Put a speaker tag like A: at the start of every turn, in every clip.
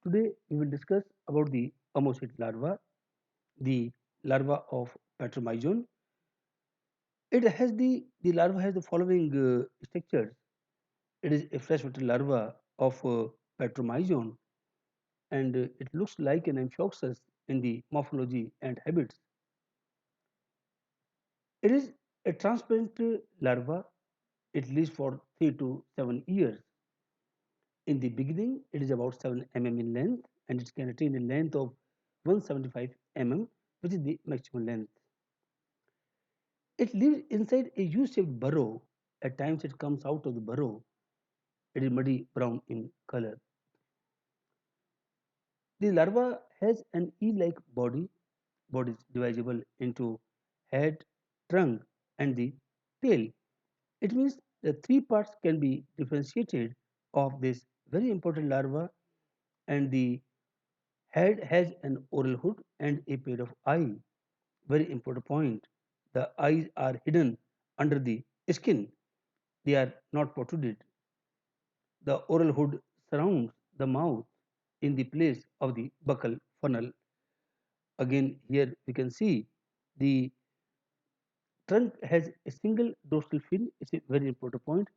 A: Today we will discuss about the Ammocyte larva, the larva of Petromyzon. The larva has the following structures. It is a freshwater larva of Petromyzon, and it looks like an Amphioxus in the morphology and habits. It is a transparent larva. It lives for 3 to 7 years. In the beginning, it is about 7 mm in length, and it can attain a length of 175 mm, which is the maximum length. It lives inside a U-shaped burrow. At times, it comes out of the burrow. It is muddy brown in color. The larva has an eel-like body. Body is divisible into head, trunk, and the tail. It means the three parts can be differentiated of this very important larva, and the head has an oral hood and a pair of eyes. Very important point. The eyes are hidden under the skin. They are not protruded. The oral hood surrounds the mouth in the place of the buccal funnel. Again, here we can see the trunk has a single dorsal fin. It's a very important point.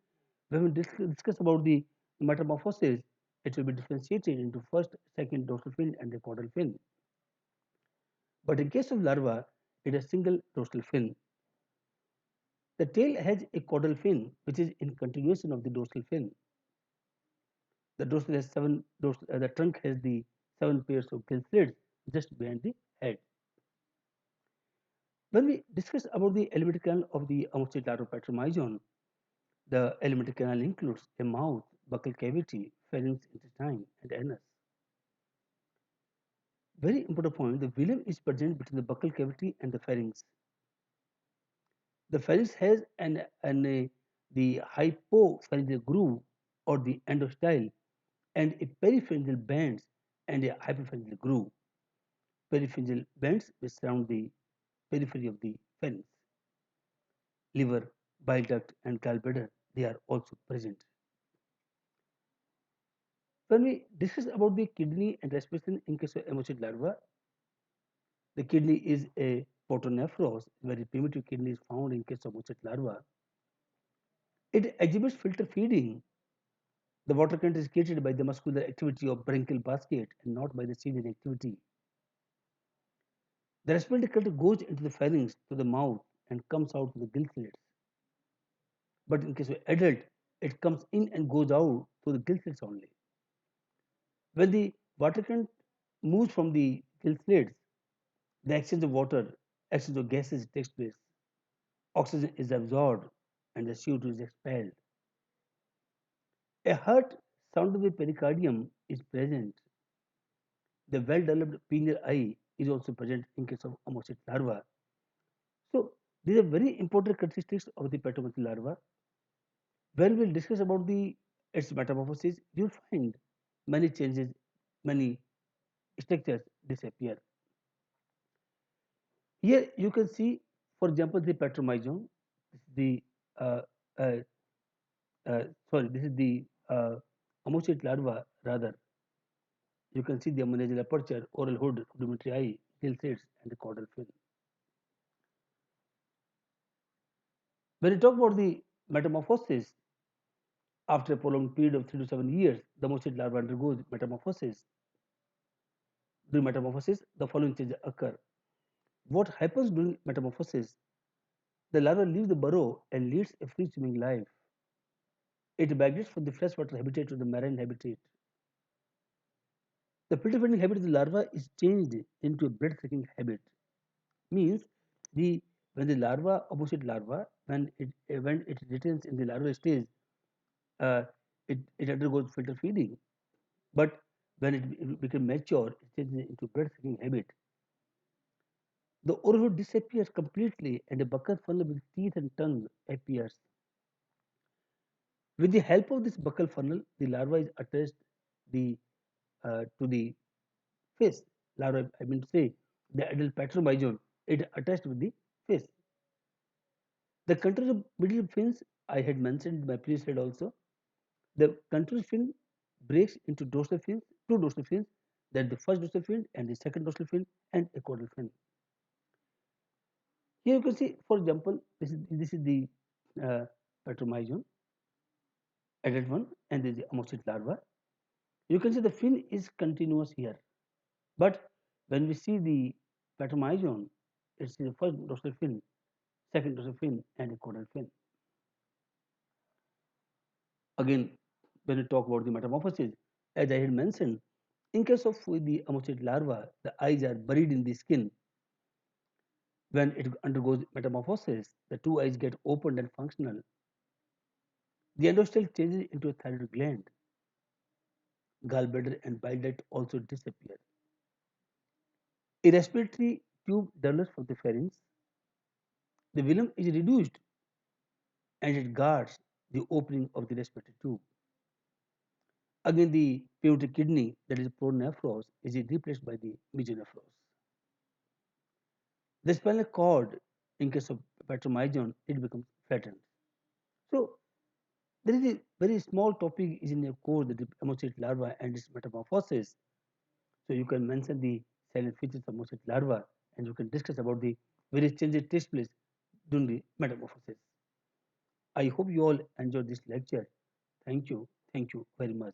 A: When we discuss about the metamorphosis, it will be differentiated into first, second dorsal fin and the caudal fin. But in case of larva, it has single dorsal fin. The tail has a caudal fin which is in continuation of the dorsal fin. The trunk has the 7 pairs of gill slits just behind the head. When we discuss about the alimentary canal of the Ammocyte the alimentary canal includes a mouth, buccal cavity, pharynx, intestine, and anus. Very important point, the velum is present between the buccal cavity and the pharynx. The pharynx has the hypopharyngeal groove or the endostyle and a peripharyngeal bands and a hypopharyngeal groove. Peripharyngeal bands which surround the periphery of the pharynx. Liver, bile duct, and gallbladder, they are also present. When we discuss about the kidney and respiration in case of Ammocyte larva, the kidney is a photonephros, where a primitive kidney is found in case of Ammocyte larva. It exhibits filter feeding. The water current is created by the muscular activity of branchial basket and not by the ciliary activity. The respiratory current goes into the pharynx to the mouth and comes out to the gill slits. But in case of adult, it comes in and goes out through the gill slits only. When the water current moves from the gill slits, the exchange of gases takes place. Oxygen is absorbed and the CO2 is expelled. A heart sound of the pericardium is present. The well-developed pineal eye is also present in case of Ammocyte larva. So these are very important characteristics of the Petromycin larva. When we'll discuss about its metamorphosis, you'll find many changes, many structures disappear. Here you can see, for example, the Petromyzon. This is the uh, uh, this is the Ammocyte larva rather. You can see the ammonasal aperture, oral hood, rudimentary eye, gill slits, and the caudal fin. When you talk about the metamorphosis, after a prolonged period of 3 to 7 years, the Ammocyte larva undergoes metamorphosis. During metamorphosis, the following changes occur. What happens during metamorphosis? The larva leaves the burrow and leads a free swimming life. It migrates from the freshwater habitat to the marine habitat. The filter feeding habit of the larva is changed into a bread sucking habit. Means the when the larva, opposite larva, when it retains in the larval stage, uh, it undergoes filter feeding. But when it becomes mature, it changes into bread sucking habit. The oral disappears completely and a buccal funnel with teeth and tongue appears. With the help of this buccal funnel, the larva is attached the to the face. Larva, I mean to say, the adult Petromyzon, it attached with the face. The contour of middle fins I had mentioned in my previous slide also. The contour fin breaks into dorsal fins, two dorsal fins, that the first dorsal fin and the second dorsal fin and a caudal fin. Here you can see, for example, this is the uh, Petromyzon, adult one, and this is the ammoxid larva. You can see the fin is continuous here, but when we see the Petromyzon, it's the first dorsal fin, second dorsal fin, and a caudal fin. Again, when we talk about the metamorphosis, as I had mentioned, in case of the ammoxid larva, the eyes are buried in the skin. When it undergoes metamorphosis, the two eyes get opened and functional. The endosteal changes into a thyroid gland. Gallbladder and bile duct also disappear. A respiratory tube develops from the pharynx. The velum is reduced and it guards the opening of the respiratory tube. Again, the pituitary kidney, that is pronephros, is replaced by the mesonephros. The spinal cord, in case of Petromyzon, it becomes flattened. So there is a very small topic is in your course, the ammoxid larva and its metamorphosis. So you can mention the silent features of ammoxid larva and you can discuss about the various changes that takes place during the metamorphosis. I hope you all enjoyed this lecture. Thank you. Thank you very much.